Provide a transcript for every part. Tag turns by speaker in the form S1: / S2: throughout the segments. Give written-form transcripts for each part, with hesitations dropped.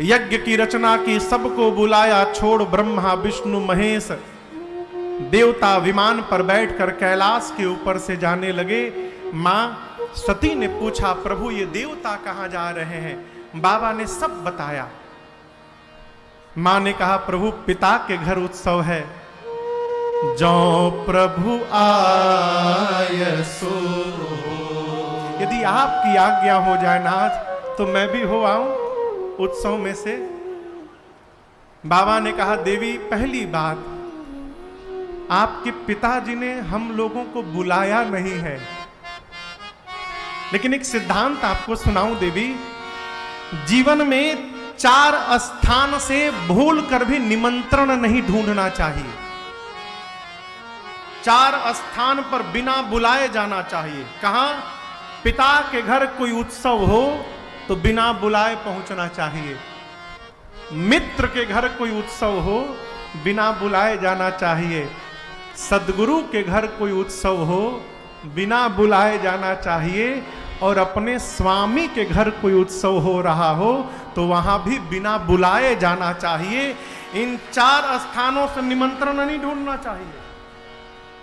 S1: यज्ञ की रचना की, सबको बुलाया, छोड़ ब्रह्मा विष्णु महेश। देवता विमान पर बैठकर कैलाश के ऊपर से जाने लगे। मां सती ने पूछा, प्रभु ये देवता कहां जा रहे हैं? बाबा ने सब बताया। मां ने कहा, प्रभु पिता के घर उत्सव है। जो प्रभु आय सो, यदि आपकी आज्ञा हो जाए नाथ तो मैं भी हो आऊं उत्सव में से। बाबा ने कहा, देवी पहली बात, आपके पिताजी ने हम लोगों को बुलाया नहीं है, लेकिन एक सिद्धांत आपको सुनाऊं देवी। जीवन में 4 स्थान से भूल कर भी निमंत्रण नहीं ढूंढना चाहिए। 4 स्थान पर बिना बुलाए जाना चाहिए। कहां? पिता के घर कोई उत्सव हो तो बिना बुलाए पहुंचना चाहिए। मित्र के घर कोई उत्सव हो बिना बुलाए जाना चाहिए। सदगुरु के घर कोई उत्सव हो बिना बुलाए जाना चाहिए। और अपने स्वामी के घर कोई उत्सव हो रहा हो तो वहां भी बिना बुलाए जाना चाहिए। इन 4 स्थानों से निमंत्रण नहीं ढूंढना चाहिए।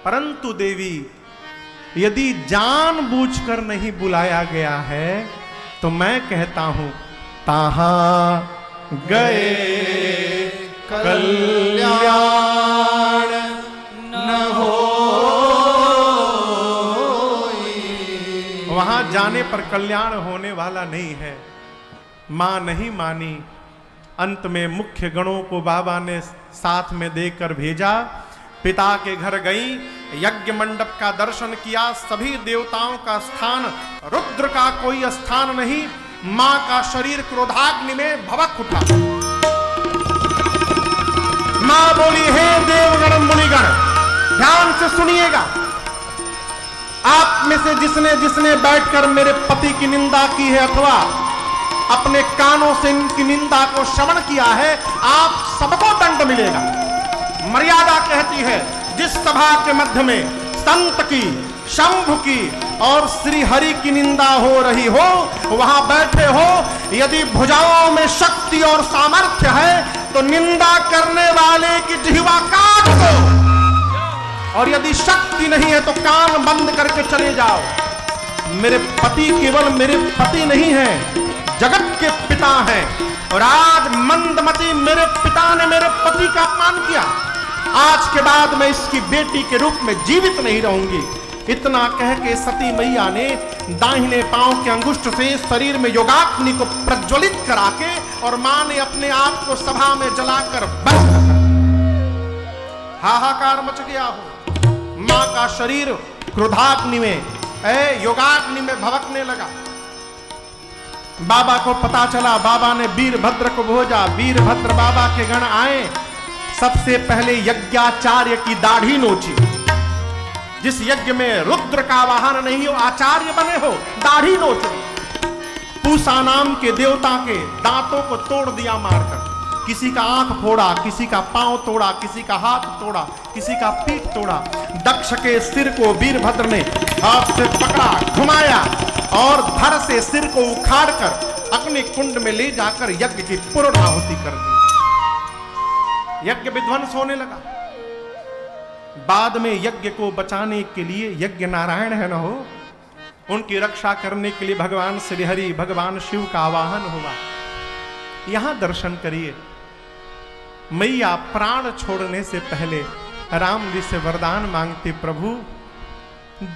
S1: परंतु देवी, यदि जानबूझकर नहीं बुलाया गया है तो मैं कहता हूं, ताहां गए कल्याण न हो। वहां जाने पर कल्याण होने वाला नहीं है। मां नहीं मानी। अंत में मुख्य गणों को बाबा ने साथ में देकर भेजा। पिता के घर गई, यज्ञ मंडप का दर्शन किया। सभी देवताओं का स्थान, रुद्र का कोई स्थान नहीं। मां का शरीर क्रोधाग्नि में भभक उठा। मां बोली, हे देवगण मुनिगण, ध्यान से सुनिएगा। आप में से जिसने जिसने बैठकर मेरे पति की निंदा की है अथवा अपने कानों से इनकी निंदा को श्रवण किया है, आप सबको दंड मिलेगा। मर्यादा कहती है, जिस सभा के मध्य में संत की, शंभु की और श्री हरि की निंदा हो रही हो, वहां बैठे हो। यदि भुजाओं में शक्ति और सामर्थ्य है तो निंदा करने वाले की जिह्वा काट दो, और यदि शक्ति नहीं है तो कान बंद करके चले जाओ। मेरे पति केवल मेरे पति नहीं है, जगत के पिता हैं। और आज मंदमती मेरे पिता ने मेरे पति का अपमान किया। आज के बाद मैं इसकी बेटी के रूप में जीवित नहीं रहूंगी। इतना कह के सती मैया ने दाहिने पांव के अंगुष्ठ से शरीर में योगाग्नि को प्रज्वलित करा के और मां ने अपने आप को सभा में जलाकर बंद कर दिया। हाहाकार मच गया हो। मां का शरीर क्रोधाग्नि में, योगाग्नि में भभकने लगा। बाबा को पता चला। बाबा ने वीरभद्र को भेजा। वीरभद्र बाबा के गण आए। सबसे पहले यज्ञाचार्य की दाढ़ी नोची। जिस यज्ञ में रुद्र का वाहन नहीं हो, आचार्य बने हो, दाढ़ी नोच। पूसा नाम के देवता के दांतों को तोड़ दिया मारकर। किसी का आंख फोड़ा, किसी का पांव तोड़ा, किसी का हाथ तोड़ा, किसी का पीठ तोड़ा। दक्ष के सिर को वीरभद्र ने हाथ से पकड़ा, घुमाया और धड़ से सिर को उखाड़कर अग्नि कुंड में ले जाकर यज्ञ की पूर्णाहुति कर दी। यज्ञ विध्वंस होने लगा। बाद में यज्ञ को बचाने के लिए यज्ञ नारायण है न हो, उनकी रक्षा करने के लिए भगवान श्री हरि, भगवान शिव का आवाहन हुआ। यहां दर्शन करिए। मैया प्राण छोड़ने से पहले राम जी से वरदान मांगते, प्रभु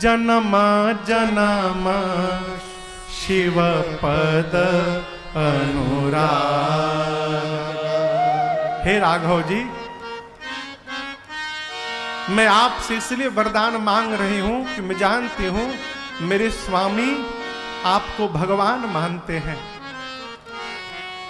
S1: जन्म जन्म शिव पद अनुराग। हे राघव जी, मैं आपसे इसलिए वरदान मांग रही हूं कि मैं जानती हूं मेरे स्वामी आपको भगवान मानते हैं।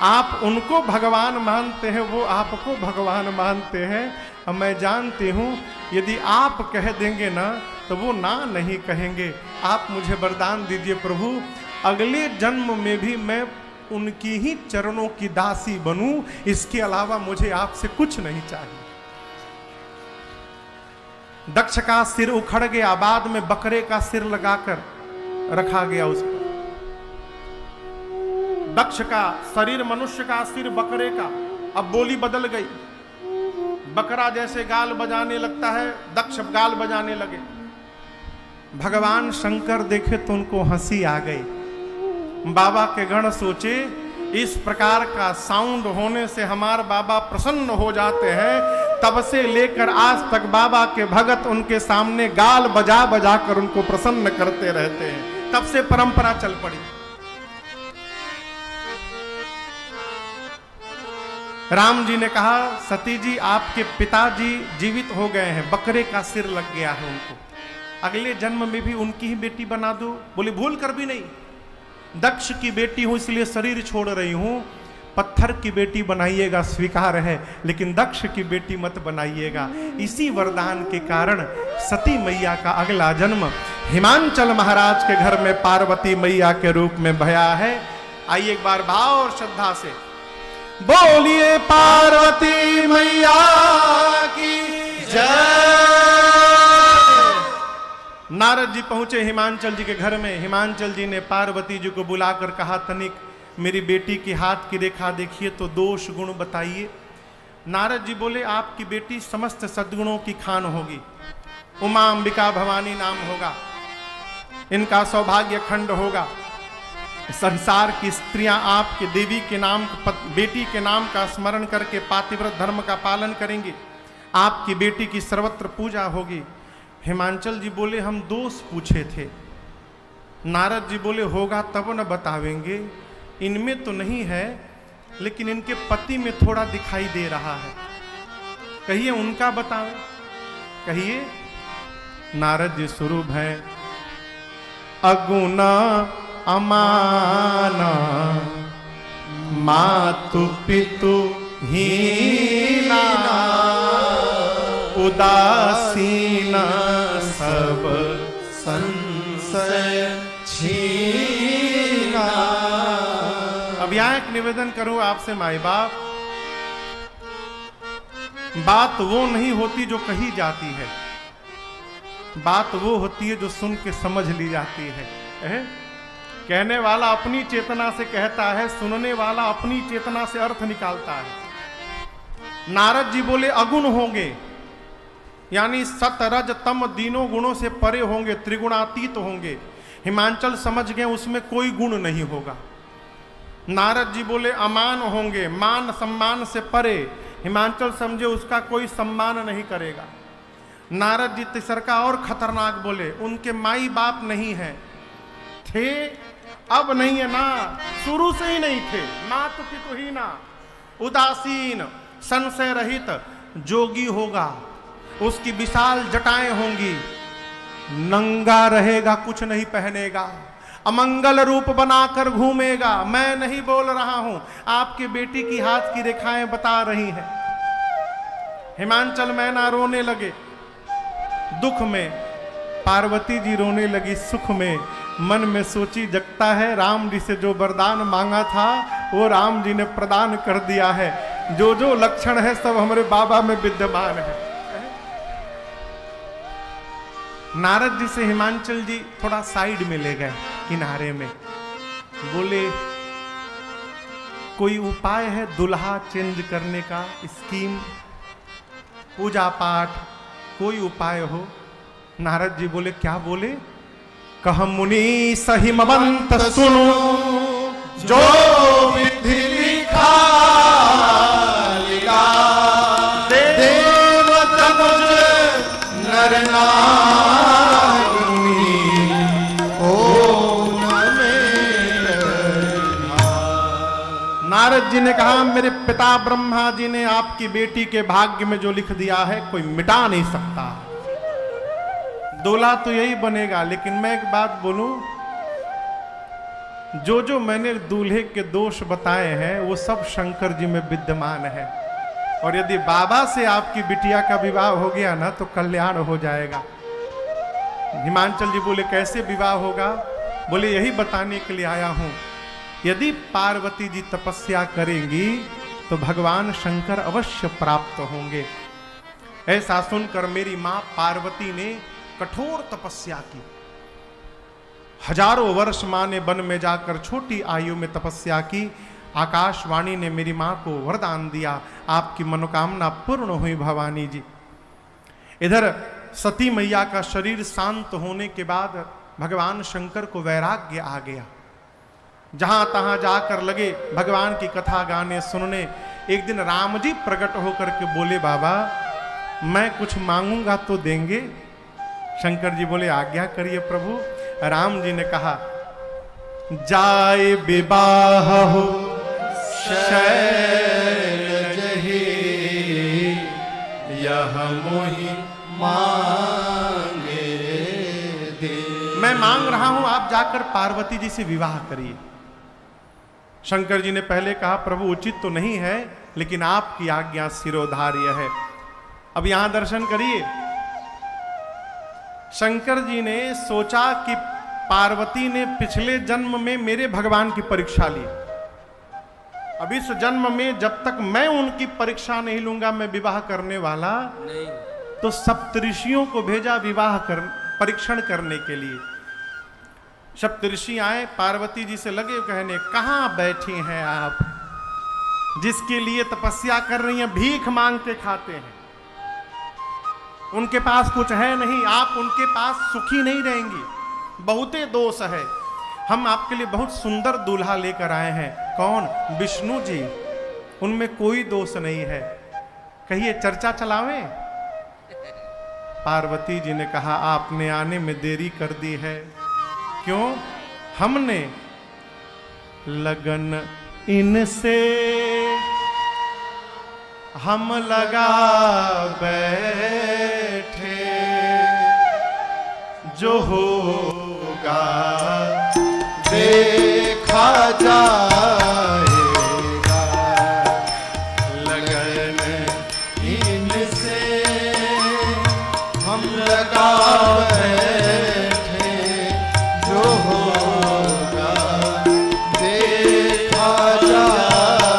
S1: आप उनको भगवान मानते हैं, वो आपको भगवान मानते हैं। अब मैं जानती हूं यदि आप कह देंगे ना तो वो ना नहीं कहेंगे। आप मुझे वरदान दीजिए प्रभु, अगले जन्म में भी मैं उनकी ही चरणों की दासी बनूं। इसके अलावा मुझे आपसे कुछ नहीं चाहिए। दक्ष का सिर उखड़ गया। बाद में बकरे का सिर लगाकर रखा गया उस पर। दक्ष का शरीर मनुष्य का, सिर बकरे का। अब बोली बदल गई, बकरा जैसे गाल बजाने लगता है, दक्ष गाल बजाने लगे। भगवान शंकर देखे तो उनको हंसी आ गई। बाबा के गण सोचे इस प्रकार का साउंड होने से हमारे बाबा प्रसन्न हो जाते हैं। तब से लेकर आज तक बाबा के भगत उनके सामने गाल बजा बजा कर उनको प्रसन्न करते रहते हैं। तब से परंपरा चल पड़ी। राम जी ने कहा, सती जी आपके पिताजी जीवित हो गए हैं, बकरे का सिर लग गया है उनको, अगले जन्म में भी उनकी ही बेटी बना दो। बोले भूल कर भी नहीं, दक्ष की बेटी हूं इसलिए शरीर छोड़ रही हूं, पत्थर की बेटी बनाइएगा स्वीकार है, लेकिन दक्ष की बेटी मत बनाइएगा। इसी वरदान के कारण सती मैया का अगला जन्म हिमांचल महाराज के घर में पार्वती मैया के रूप में भया है। आइए एक बार भाव और श्रद्धा से बोलिए पार्वती मैया की जय। नारद जी पहुंचे हिमांचल जी के घर में। हिमांचल जी ने पार्वती जी को बुलाकर कहा, तनिक मेरी बेटी की हाथ की रेखा देखिए तो दोष गुण बताइए। नारद जी बोले, आपकी बेटी समस्त सद्गुणों की खान होगी, उमा अंबिका भवानी नाम होगा, इनका सौभाग्य खंड होगा। संसार की स्त्रियां आपके देवी के नाम, बेटी के नाम का स्मरण करके पातिव्रत धर्म का पालन करेंगी, आपकी बेटी की सर्वत्र पूजा होगी। हिमांचल जी बोले, हम दोष पूछे थे। नारद जी बोले, होगा तब न बतावेंगे, इनमें तो नहीं है लेकिन इनके पति में थोड़ा दिखाई दे रहा है, कहिए उनका बतावे, कहिए। नारद जी स्वरूप है, अगुना अमाना मातु पितु हीना उदासीना सब संशय छीना। अब यहां एक निवेदन करूं आपसे माई बाप, बात वो नहीं होती जो कही जाती है, बात वो होती है जो सुन के समझ ली जाती है। कहने वाला अपनी चेतना से कहता है, सुनने वाला अपनी चेतना से अर्थ निकालता है। नारद जी बोले, अगुण होंगे, यानी सत रज तम तीनों गुणों से परे होंगे, त्रिगुणातीत होंगे। हिमांचल समझ गए उसमें कोई गुण नहीं होगा। नारद जी बोले, अमान होंगे, मान सम्मान से परे। हिमांचल समझे उसका कोई सम्मान नहीं करेगा। नारद जी तीसरा और खतरनाक बोले, उनके माई बाप नहीं है, थे अब नहीं है ना, शुरू से ही नहीं थे, मातु पितु ही ना, उदासीन संशय रहित जोगी होगा, उसकी विशाल जटाएं होंगी, नंगा रहेगा, कुछ नहीं पहनेगा, अमंगल रूप बनाकर घूमेगा। मैं नहीं बोल रहा हूं, आपकी बेटी की हाथ की रेखाएं बता रही हैं। हिमांचल मैना रोने लगे, दुख में पार्वती जी रोने लगी, सुख में। मन में सोची जगता है, राम जी से जो वरदान मांगा था वो राम जी ने प्रदान कर दिया है, जो जो लक्षण है सब हमारे बाबा में विद्यमान है। नारद जी से हिमांचल जी थोड़ा साइड में ले गए, किनारे में, बोले कोई उपाय है दुल्हा चेंज करने का, स्कीम, पूजा पाठ, कोई उपाय हो। नारद जी बोले, क्या बोले? कह मुनि सहिमवंत सुनो, जो विधि लिखा लिखा, देव तनुज नर नारी ओम नारद जी ने कहा, मेरे पिता ब्रह्मा जी ने आपकी बेटी के भाग्य में जो लिख दिया है कोई मिटा नहीं सकता। दूल्हा तो यही बनेगा, लेकिन मैं एक बात बोलूं, जो जो मैंने दूल्हे के दोष बताए हैं वो सब शंकर जी में विद्यमान है। और यदि बाबा से आपकी बिटिया का विवाह हो गया ना तो कल्याण हो जाएगा। हिमांचल जी बोले, कैसे विवाह होगा? बोले, यही बताने के लिए आया हूं, यदि पार्वती जी तपस्या करेंगी तो भगवान शंकर अवश्य प्राप्त होंगे। ऐसा सुनकर मेरी मां पार्वती ने कठोर तपस्या की। हजारों वर्ष माँ ने वन में जाकर छोटी आयु में तपस्या की। आकाशवाणी ने मेरी माँ को वरदान दिया, आपकी मनोकामना पूर्ण हुई भवानी जी। इधर सती मैया का शरीर शांत होने के बाद भगवान शंकर को वैराग्य आ गया। जहां तहां जाकर लगे भगवान की कथा गाने सुनने। एक दिन राम जी प्रकट होकर के बोले, बाबा मैं कुछ मांगूंगा तो देंगे? शंकर जी बोले, आज्ञा करिए प्रभु। राम जी ने कहा, जाए विवाह हो शैलज ही, यह मोहि मांगे दे। मैं मांग रहा हूं, आप जाकर पार्वती जी से विवाह करिए। शंकर जी ने पहले कहा, प्रभु उचित तो नहीं है, लेकिन आपकी आज्ञा शिरोधार्य है। अब यहां दर्शन करिए। शंकर जी ने सोचा कि पार्वती ने पिछले जन्म में मेरे भगवान की परीक्षा ली। अब इस जन्म में जब तक मैं उनकी परीक्षा नहीं लूंगा, मैं विवाह करने वाला नहीं। तो सप्तऋषियों को भेजा विवाह कर परीक्षण करने के लिए। सप्तऋषि आए, पार्वती जी से लगे कहने, कहां बैठी हैं आप, जिसके लिए तपस्या कर रही हैं, भीख मांग के खाते हैं, उनके पास कुछ है नहीं, आप उनके पास सुखी नहीं रहेंगी, बहुते दोष है। हम आपके लिए बहुत सुंदर दूल्हा लेकर आए हैं। कौन? विष्णु जी, उनमें कोई दोष नहीं है, कहिए चर्चा चलावें। पार्वती जी ने कहा, आपने आने में देरी कर दी है। क्यों? हमने लगन इनसे हम लगा बैठे, जो होगा देखा जाएगा। लगन इनसे हम लगा बैठे, जो होगा देखा जाएगा।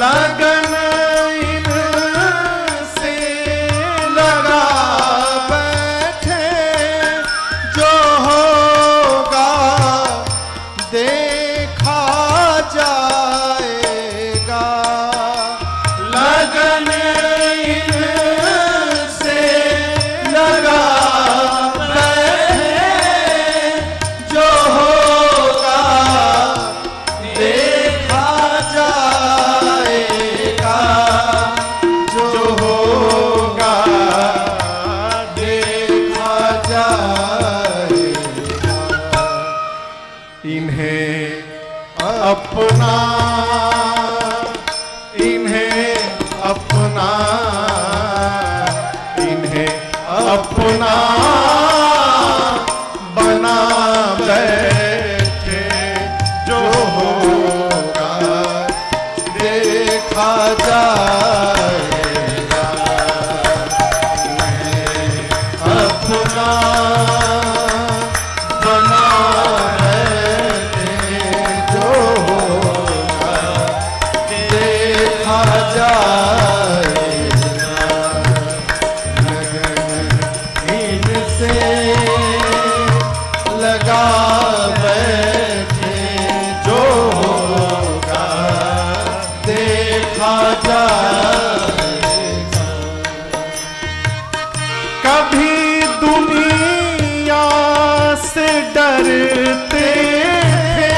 S1: लगन इनसे लगा बैठे, जो होगा देखा जाएगा। लगन इनसे लगा बैठे, जो होगा देखा जाएगा। जो होगा देखा जाएगा। इन्हें अपना, इन्हें अपना, इन्हें अपना बना बैठे, जो होगा देखा जाएगा। इन्हें अपना बना बैठे, जो होगा देखा जाएगा। लगन इनसे लगा बैठे, जो होगा देखा जाएगा। कभी दुनिया से डरते थे,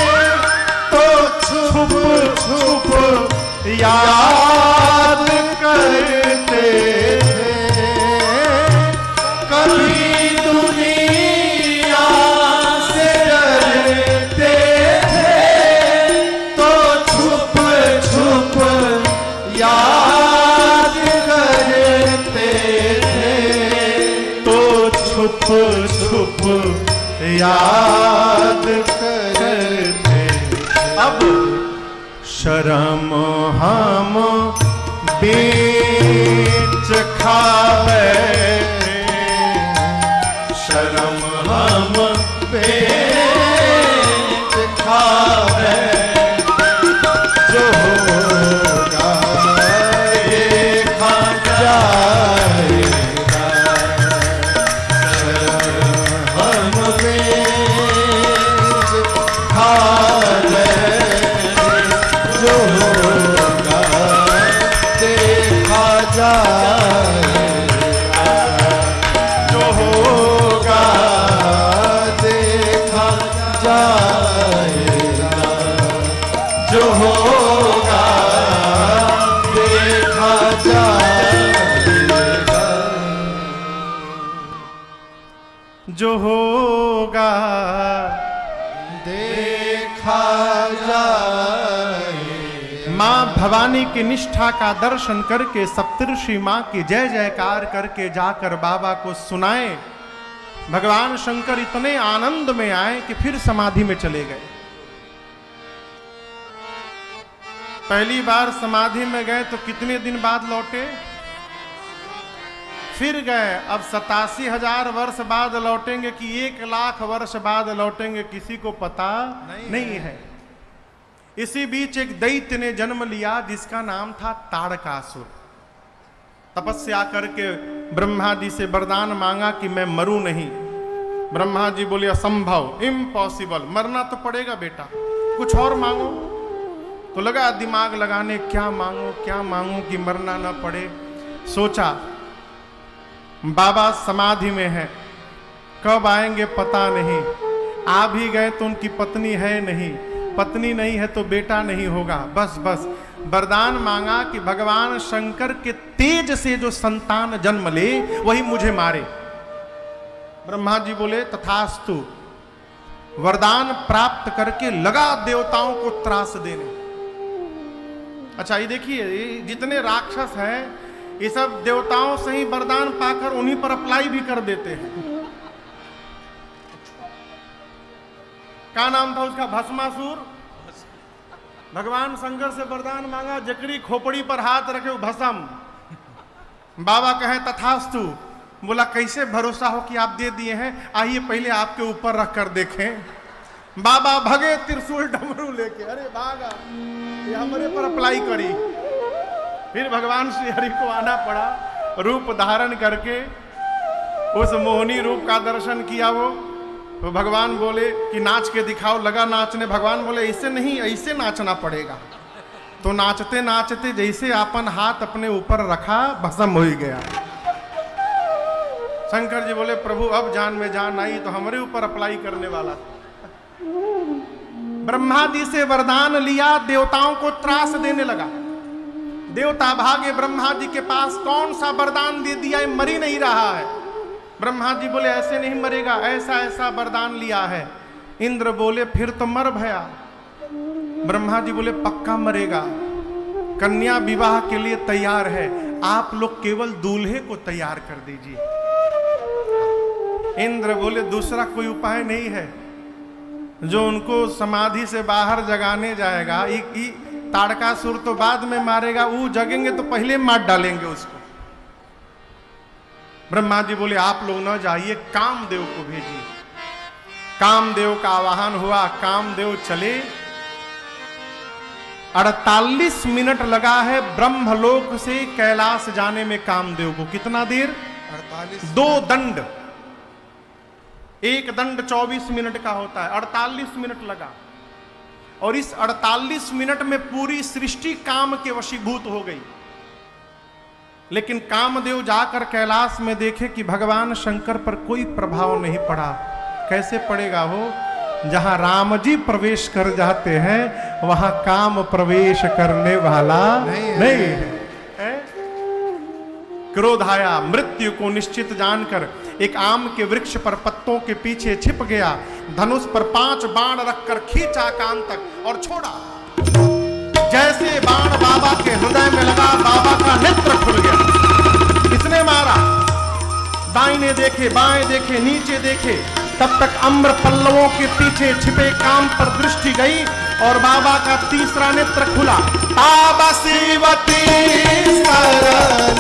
S1: तो छुप छुप याद करते थे। कभी दुनिया से डरते थे, तो छुप छुप याद करते थे। तो छुप छुप याद करते। अब शर्म हम बीच खा बैठे, शर्म हम बीच खा बैठे, जो होगा देखा जाएगा। शर्म जो होगा देखा जाएगा, जो होगा देखा जाएगा। मां भवानी की निष्ठा का दर्शन करके सप्तऋषि मां की जय जयकार करके जाकर बाबा को सुनाए। भगवान शंकर इतने आनंद में आए कि फिर समाधि में चले गए। पहली बार समाधि में गए तो कितने दिन बाद लौटे? फिर गए। अब 87,000 वर्ष बाद लौटेंगे कि 1,00,000 वर्ष बाद लौटेंगे, किसी को पता नहीं है। इसी बीच एक दैत्य ने जन्म लिया जिसका नाम था ताड़कासुर। तपस्या करके ब्रह्मा जी से वरदान मांगा कि मैं मरूं नहीं। ब्रह्मा जी बोले असंभव, इम्पॉसिबल, मरना तो पड़ेगा बेटा, कुछ और मांगो। तो लगा दिमाग लगाने, क्या मांगू कि मरना ना पड़े। सोचा बाबा समाधि में है, कब आएंगे पता नहीं। आ भी गए तो उनकी पत्नी है नहीं, पत्नी नहीं है तो बेटा नहीं होगा। बस वरदान मांगा कि भगवान शंकर के तेज से जो संतान जन्म ले वही मुझे मारे। ब्रह्मा जी बोले तथास्तु। वरदान प्राप्त करके लगा देवताओं को त्रास देने। अच्छा ये देखिए, जितने राक्षस हैं ये सब देवताओं से ही वरदान पाकर उन्हीं पर अप्लाई भी कर देते हैं। क्या नाम था उसका? भस्मासुर। भगवान शंकर से वरदान मांगा, जकड़ी खोपड़ी पर हाथ रखे वो भस्म। बाबा कहे तथास्तु। बोला कैसे भरोसा हो कि आप दे दिए हैं, आइए पहले आपके ऊपर रख कर देखें। बाबा भगे त्रिशूल डमरू लेके, अरे भागा, ये हमारे पर अप्लाई करी। फिर भगवान श्री हरि को आना पड़ा, रूप धारण करके उस मोहनी रूप का दर्शन किया। वो तो भगवान बोले कि नाच के दिखाओ। लगा नाचने। भगवान बोले ऐसे नहीं, ऐसे नाचना पड़ेगा। तो नाचते नाचते जैसे अपन हाथ अपने ऊपर रखा, भस्म हो ही गया। शंकर जी बोले प्रभु अब जान में जान आई, तो हमारे ऊपर अप्लाई करने वाला था। ब्रह्मा जी से वरदान लिया, देवताओं को त्रास देने लगा। देवता भागे ब्रह्मा जी के पास, कौन सा वरदान दे दिया, मर ही नहीं रहा है। ब्रह्मा जी बोले ऐसे नहीं मरेगा, ऐसा ऐसा वरदान लिया है। इंद्र बोले फिर तो मर भया। ब्रह्मा जी बोले पक्का मरेगा, कन्या विवाह के लिए तैयार है, आप लोग केवल दूल्हे को तैयार कर दीजिए। इंद्र बोले दूसरा कोई उपाय नहीं है, जो उनको समाधि से बाहर जगाने जाएगा। ताड़कासुर तो बाद में मारेगा, वो जगेंगे तो पहले मार डालेंगे उसको। ब्रह्मा जी बोले आप लोग न जाइए, कामदेव को भेजिए। कामदेव का आवाहन हुआ, कामदेव चले। 48 मिनट लगा है ब्रह्मलोक से कैलाश जाने में कामदेव को। कितना देर? 48। 2 दंड, एक दंड 24 मिनट का होता है, 48 मिनट लगा। और इस 48 मिनट में पूरी सृष्टि काम के वशीभूत हो गई। लेकिन कामदेव जाकर कैलाश में देखे कि भगवान शंकर पर कोई प्रभाव नहीं पड़ा। कैसे पड़ेगा हो? जहां राम जी प्रवेश कर जाते हैं वहां काम प्रवेश करने वाला नहीं है। क्रोध आया, मृत्यु को निश्चित जानकर एक आम के वृक्ष पर पत्तों के पीछे छिप गया। धनुष पर 5 बाण रखकर खींचा कान तक और छोड़ा। जैसे बाण बाबा के हृदय में लगा, बाबा का नेत्र खुल गया। किसने मारा? दाहिने देखे, बाएं देखे, नीचे देखे, तब तक अम्र पल्लवों के पीछे छिपे काम पर दृष्टि गई और बाबा का तीसरा नेत्र खुला। ताबा शिवती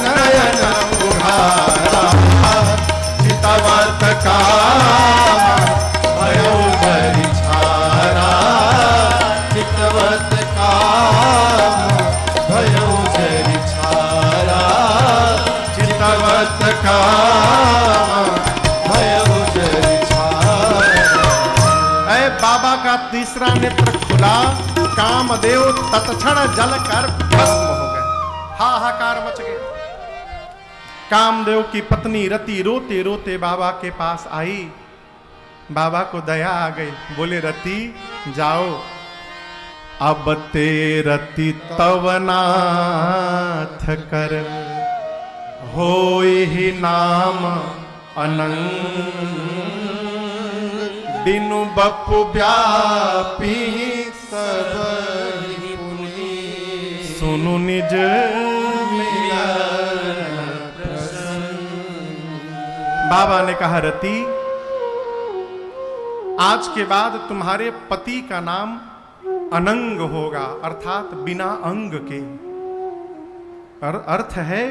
S1: नयन उघारा, चितवत काम भयो परिछारा, चितवत काम भयो परिछारा, चितवत काम भयो परिछारा। ऐ बाबा का तीसरा नेत्र खुला, कामदेव तत्क्षण जलकर भस्म हो गए। हाहाकार मच गया। कामदेव की पत्नी रति रोते रोते बाबा के पास आई। बाबा को दया आ गई, बोले रति जाओ, अब ते रति तवनाथ कर होय ही नाम अनंग बिनु बपु व्यापी सब पुनि सुनु निज बाबा ने कहा रति आज के बाद तुम्हारे पति का नाम अनंग होगा अर्थात बिना अंग के। अर्थ है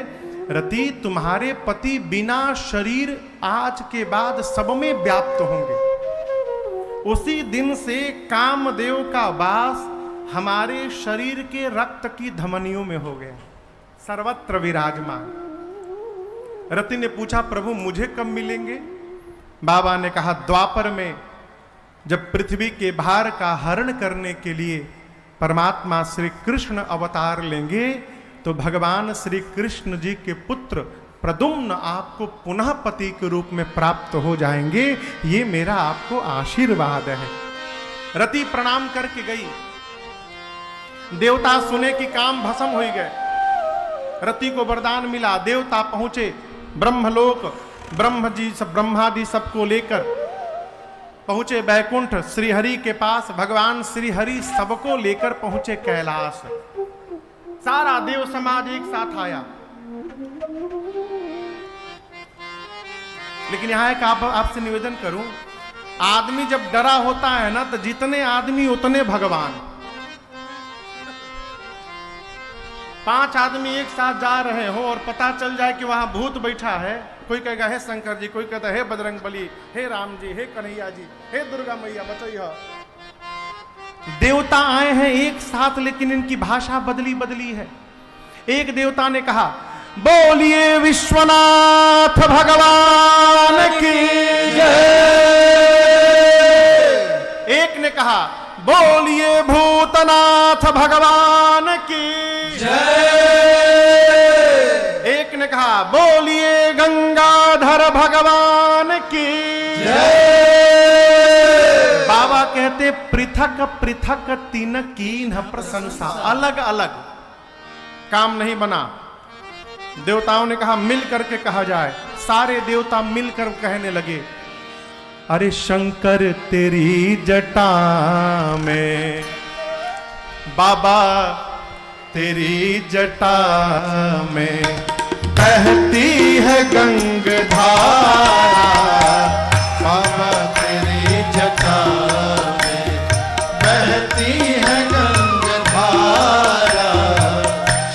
S1: रति तुम्हारे पति बिना शरीर आज के बाद सब में व्याप्त होंगे। उसी दिन से कामदेव का वास हमारे शरीर के रक्त की धमनियों में हो गया, सर्वत्र विराजमान। रति ने पूछा प्रभु मुझे कब मिलेंगे? बाबा ने कहा द्वापर में जब पृथ्वी के भार का हरण करने के लिए परमात्मा श्री कृष्ण अवतार लेंगे तो भगवान श्री कृष्ण जी के पुत्र प्रद्युम्न आपको पुनः पति के रूप में प्राप्त हो जाएंगे। ये मेरा आपको आशीर्वाद है। रति प्रणाम करके गई। देवता सुने कि काम भस्म हो गए। रति को वरदान मिला। देवता पहुंचे ब्रह्मलोक, ब्रह्मा जी सबको लेकर पहुंचे बैकुंठ श्रीहरि के पास। भगवान श्रीहरि सबको लेकर पहुंचे कैलाश। सारा देव समाज एक साथ आया। लेकिन यहां एक आपसे निवेदन करूं, आदमी जब डरा होता है ना तो जितने आदमी उतने भगवान। 5 आदमी एक साथ जा रहे हो और पता चल जाए कि वहां भूत बैठा है, कोई कहेगा हे शंकर जी, कोई कहता है बजरंग बली, हे राम जी, हे कन्हैया जी, हे दुर्गा मैया बचैया। देवता आए हैं एक साथ लेकिन इनकी भाषा बदली बदली है। एक देवता ने कहा बोलिए विश्वनाथ भगवान की जय। एक ने कहा बोलिए भूतनाथ भगवान की जय। एक ने कहा बोलिए गंगाधर भगवान की जय। बाबा कहते पृथक पृथक तीन कीन प्रशंसा, अलग अलग काम नहीं बना। देवताओं ने कहा मिल करके कहा जाए। सारे देवता मिलकर कहने लगे अरे शंकर तेरी जटा में, बाबा तेरी जटा में बहती है गंगाधारा, बाबा तेरी जटा में बहती है गंगाधारा,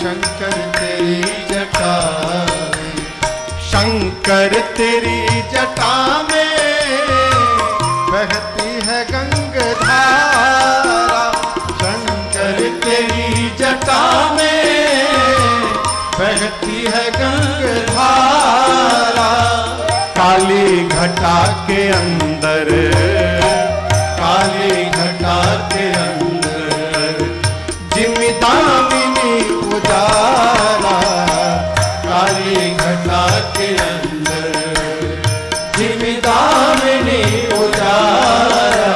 S1: शंकर तेरी जटा में, शंकर तेरी जटा में बहती है गंगाधारा, शंकर तेरी जटा में बहती है गंगाधारा। काली घटा के अंदर, काली घटा के अंदर जिमिदामिनी उजाला, काली घटा के अंदर जिमिदामिनी उजाला,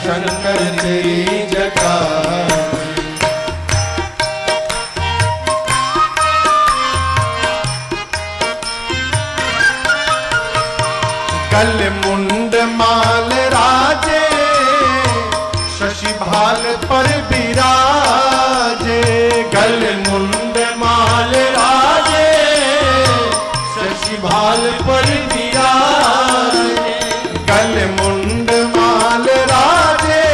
S1: शंकर तेरी जटा। गल मुंड माल राजे, शशि भाल पर विराजे, गल मुंड माल राजे, शशि भाल पर विराजे, गल मुंड माल राजे,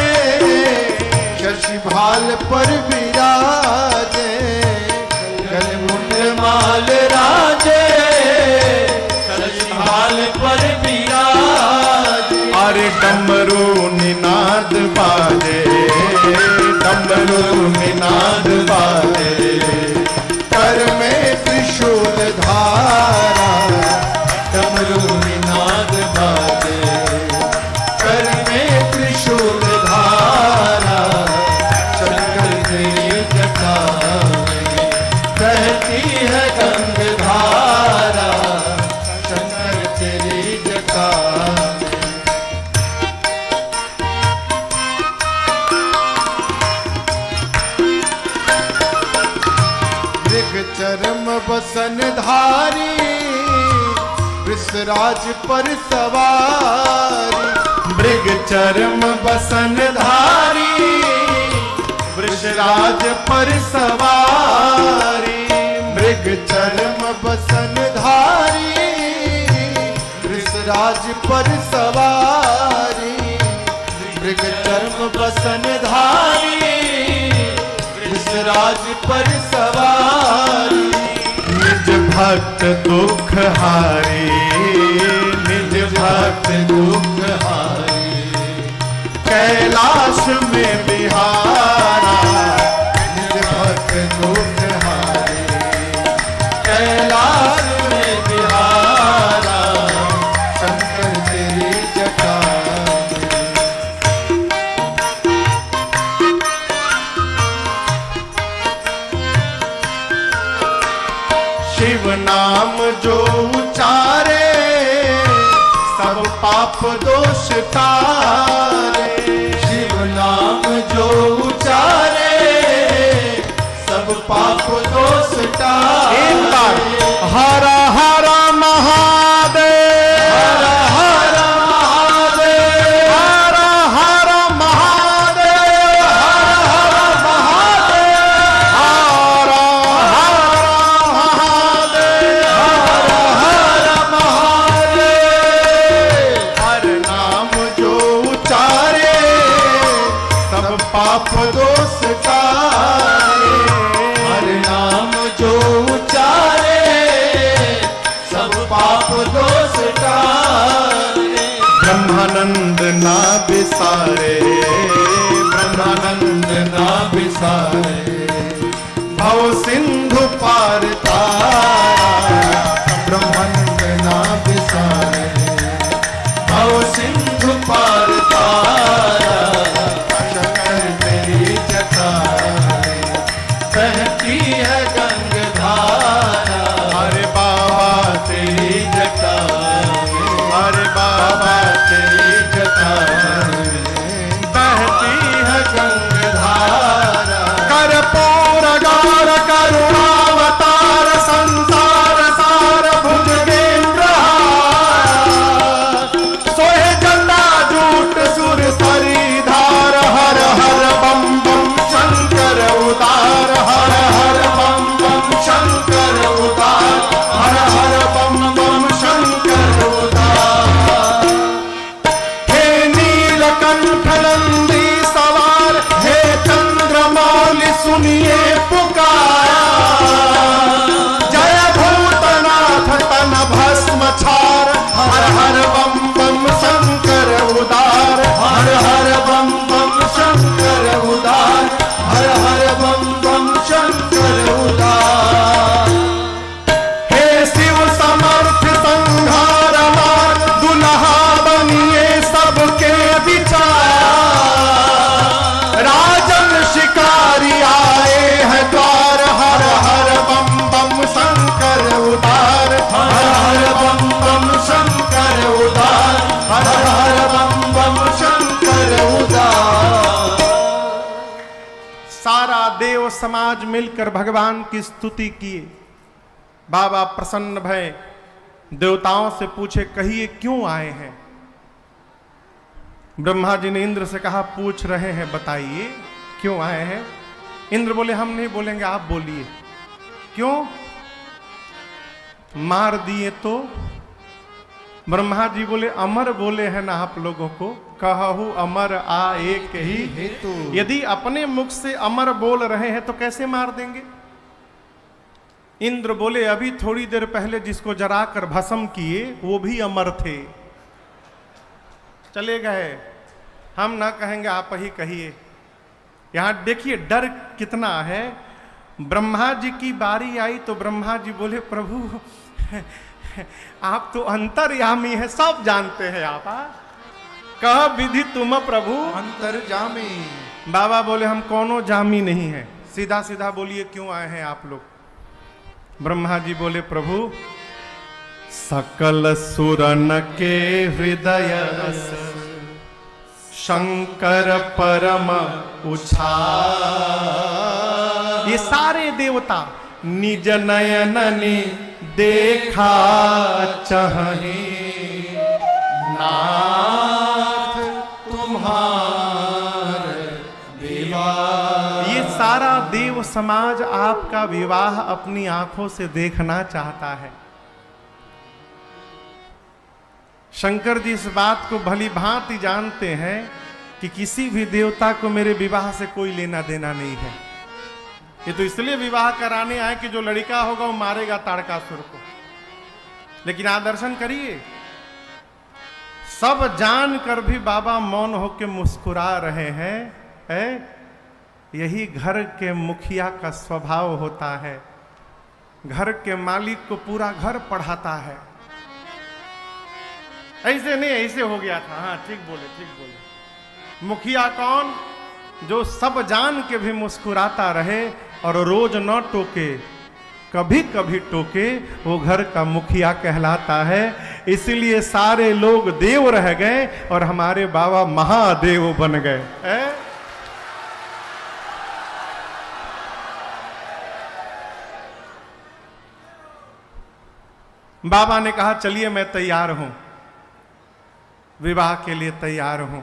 S1: शशि भाल पर विराजे, गल मुंड माल राजे, शशि भाल पर विराजे। अरे डमरू निनाद बाजे, डमरू निनाद बाजे, कर में त्रिशूल धारा, डमरू निनाद बाजे, कर में त्रिशूल धारा, शंकर तेरी जटा में बहती है गंगाधारा, शंकर तेरी जटा में।
S2: चरम बसन धारी, वृषराज पर सवारी।
S1: मृग चरम बसन धारी, वृषराज पर सवारी।
S2: मृग चरम बसन धारी, वृषराज पर सवारी। मृग चरम बसन धारी, वृषराज पर सवारी।
S1: निज भक्त दुख हारी, निज भक्त
S2: दुख हारी।
S1: कैलाश में बिहारा,
S2: निज भक्त दुख हारी। कैलाश में बिहारा, शंकर तेरी जटा में।
S1: शिव नाम जो उचारे, सब पाप दोष तारे।
S2: शिव नाम जो उचारे, सब पाप दोष टारे।
S1: एक बार हर हर महादेव,
S2: हर हर महादेव,
S1: हर हर महादेव,
S2: हर हर महादेव,
S1: हर हर महादेव,
S2: हर हर महादेव।
S1: हर नाम जो उचारे, सब पाप दोष तारे।
S2: हर नाम जो उचारे, सब पाप दोष टारे।
S1: ब्रह्मानंद ना बिसारे,
S2: ब्रह्मानंद ना बिसारे।
S1: भव सिंधु पार तारा।
S2: ब्रह्मानंद ना बिसारे। भव सिंधु पार तारा, शंकर तेरी जटा में बहती है गंगाधारा।
S1: अरे बाबा
S2: तेरी जटा में,
S1: अरे बाबा
S2: तेरी जटा में
S1: बहती है
S2: गंगाधारा।
S1: कर्पूर गौर करुणावतार, संसार सार भुजगेंद्र हार। सोहे जटा जूट सुर सरीधार। हर हर बम बम शंकर उदार, हर हर बम बम शंकर उदार, हर हर बम बम शंकर उदार। हे नीलकंठ नंदी सवार, हे चंद्रमौलि सुनिए पुकारा। जय भूतनाथ तन भस्म छार, हर हर बम बम शंकर उदार,
S2: हर हर बम बम शंकर उदार, हर हर बम बम शंकर उदार।
S1: हे शिव समर्थ संहार मार, दुल्हा बनिए सबके विचार। राजन शिकारी आए हैं द्वार, हर हर बम बम शंकर उदार,
S2: हर हर बम बम शंकर उदार, हर हर बम बम शंकर उदार।
S1: सारा देव समाज मिलकर भगवान की स्तुति किए। बाबा प्रसन्न भय, देवताओं से पूछे कहिए क्यों आए हैं। ब्रह्मा जी ने इंद्र से कहा पूछ रहे हैं बताइए क्यों आए हैं। इंद्र बोले हम नहीं बोलेंगे आप बोलिए। क्यों? मार दिए तो? ब्रह्मा जी बोले अमर बोले हैं ना आप लोगों को, कहू अमर आ एक ही
S2: हेतु।
S1: यदि अपने मुख से अमर बोल रहे हैं तो कैसे मार देंगे। इंद्र बोले अभी थोड़ी देर पहले जिसको जराकर भस्म किए वो भी अमर थे, चले गए। हम ना कहेंगे आप ही कहिए। यहां देखिए डर कितना है। ब्रह्मा जी की बारी आई तो ब्रह्मा जी बोले प्रभु आप तो अंतर्यामी है, सब जानते हैं आप। कह विधि तुम प्रभु
S2: अंतर्जामी।
S1: बाबा बोले हम कोनो जामी नहीं है, सीधा सीधा बोलिए क्यों आए हैं आप लोग। ब्रह्मा जी बोले प्रभु सकल सुरन के हृदय शंकर परम उछाल। ये सारे देवता निज नयननि देखा चाहे,
S2: नाथ तुम्हार विवाह।
S1: ये सारा देव समाज आपका विवाह अपनी आंखों से देखना चाहता है। शंकर जी इस बात को भली भांति जानते हैं कि किसी भी देवता को मेरे विवाह से कोई लेना देना नहीं है। ये तो इसलिए विवाह कराने आए कि जो लड़का होगा वो मारेगा ताड़कासुर को। लेकिन आप दर्शन करिए, सब जान कर भी बाबा मौन होकर मुस्कुरा रहे हैं। यही घर के मुखिया का स्वभाव होता है। घर के मालिक को पूरा घर पढ़ाता है। ऐसे नहीं, ऐसे हो गया था। हाँ ठीक बोले, ठीक बोले। मुखिया कौन? जो सब जान के भी मुस्कुराता रहे और रोज न टोके, कभी कभी टोके, वो घर का मुखिया कहलाता है। इसलिए सारे लोग देव रह गए और हमारे बाबा महादेव बन गए। बाबा ने कहा चलिए मैं तैयार हूं, विवाह के लिए तैयार हूं।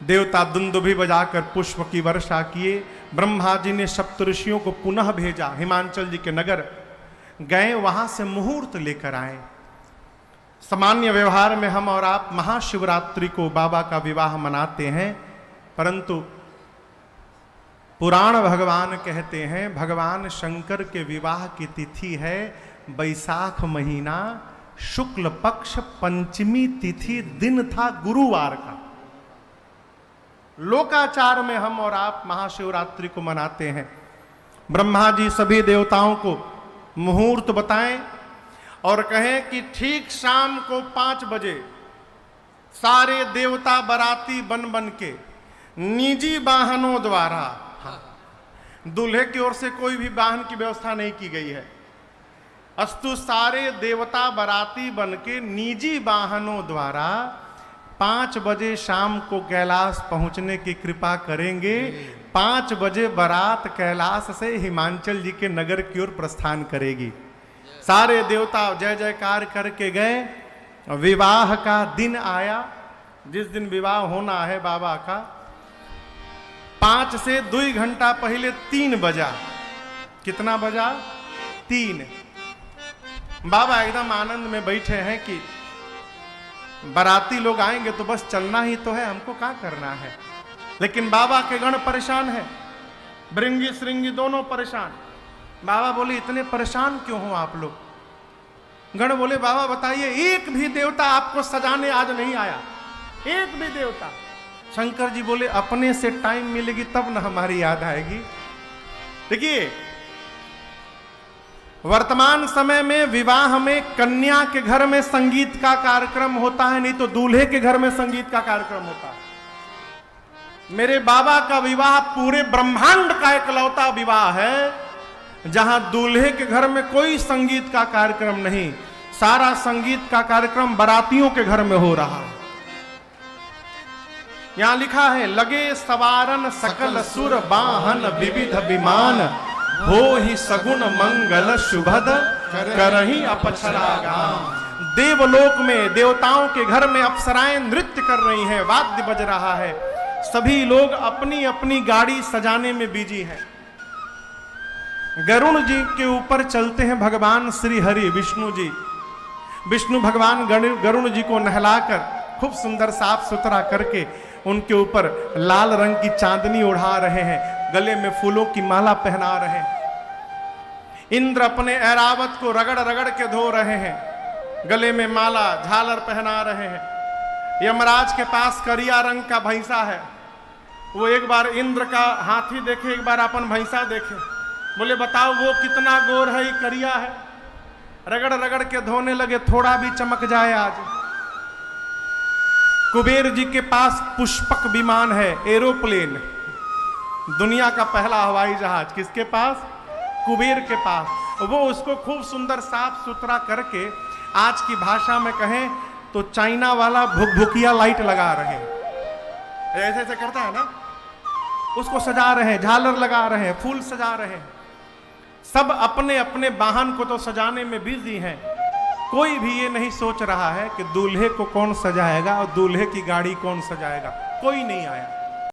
S1: देवता दुंदुभी बजाकर पुष्प की वर्षा किए। ब्रह्मा जी ने सप्तऋषियों को पुनः भेजा हिमांचल जी के नगर। गए, वहां से मुहूर्त लेकर आए। सामान्य व्यवहार में हम और आप महाशिवरात्रि को बाबा का विवाह मनाते हैं, परंतु पुराण भगवान कहते हैं भगवान शंकर के विवाह की तिथि है बैसाख महीना, शुक्ल पक्ष पंचमी तिथि, दिन था गुरुवार का। लोकाचार में हम और आप महाशिवरात्रि को मनाते हैं। ब्रह्मा जी सभी देवताओं को मुहूर्त बताएं और कहें कि ठीक शाम को 5 बजे सारे देवता बराती बन बन के निजी वाहनों द्वारा, दूल्हे की ओर से कोई भी वाहन की व्यवस्था नहीं की गई है, अस्तु सारे देवता बराती बन के निजी वाहनों द्वारा 5 बजे शाम को कैलाश पहुंचने की कृपा करेंगे। 5 बजे बारात कैलाश से हिमांचल जी के नगर की ओर प्रस्थान करेगी। सारे देवता जय जयकार करके गए। विवाह का दिन आया, जिस दिन विवाह होना है बाबा का। 5 से 2 घंटा पहले 3 बजा। कितना बजा? 3। बाबा एकदम आनंद में बैठे हैं कि बाराती लोग आएंगे तो बस चलना ही तो है, हमको क्या करना है। लेकिन बाबा के गण परेशान है, भृंगी श्रृंगी दोनों परेशान। बाबा बोले इतने परेशान क्यों हो आप लोग? गण बोले बाबा बताइए, एक भी देवता आपको सजाने आज नहीं आया, एक भी देवता। शंकर जी बोले अपने से टाइम मिलेगी तब ना हमारी याद आएगी। देखिए वर्तमान समय में विवाह में कन्या के घर में संगीत का कार्यक्रम होता है, नहीं तो दूल्हे के घर में संगीत का कार्यक्रम होता है। मेरे बाबा का विवाह पूरे ब्रह्मांड का इकलौता विवाह है जहां दूल्हे के घर में कोई संगीत का कार्यक्रम नहीं, सारा संगीत का कार्यक्रम बारातियों के घर में हो रहा है। यहां लिखा है लगे सवारन सकल सुर वाहन विविध विमान, हो ही सगुन मंगल शुभद करही अपछरा गाम। देवलोक में देवताओं के घर में अप्सराएं नृत्य कर रही हैं, वाद्य बज रहा है, सभी लोग अपनी अपनी गाड़ी सजाने में बिजी हैं। गरुण जी के ऊपर चलते हैं भगवान श्री हरि विष्णु जी। विष्णु भगवान गरुण जी को नहलाकर खूब सुंदर साफ सुथरा करके उनके ऊपर लाल रंग की चांदनी उड़ा रहे हैं, गले में फूलों की माला पहना रहे हैं। इंद्र अपने ऐरावत को रगड़ रगड़ के धो रहे हैं, गले में माला झालर पहना रहे हैं। यमराज के पास करिया रंग का भैंसा है, वो एक बार इंद्र का हाथी देखे, एक बार अपन भैंसा देखे, बोले बताओ वो कितना गोर है, ये करिया है। रगड़ रगड़ के धोने लगे, थोड़ा भी चमक जाए आज। कुबेर जी के पास पुष्पक विमान है, एरोप्लेन, दुनिया का पहला हवाई जहाज किसके पास? कुबेर के पास। वो उसको खूब सुंदर साफ सुथरा करके, आज की भाषा में कहें तो चाइना वाला भुकभुकिया लाइट लगा रहे हैं, ऐसे ऐसे करता है ना, उसको सजा रहे हैं, झालर लगा रहे हैं, फूल सजा रहे हैं। सब अपने अपने वाहन को तो सजाने में बिजी हैं। कोई भी ये नहीं सोच रहा है कि दूल्हे को कौन सजाएगा और दूल्हे की गाड़ी कौन सजाएगा। कोई नहीं आया।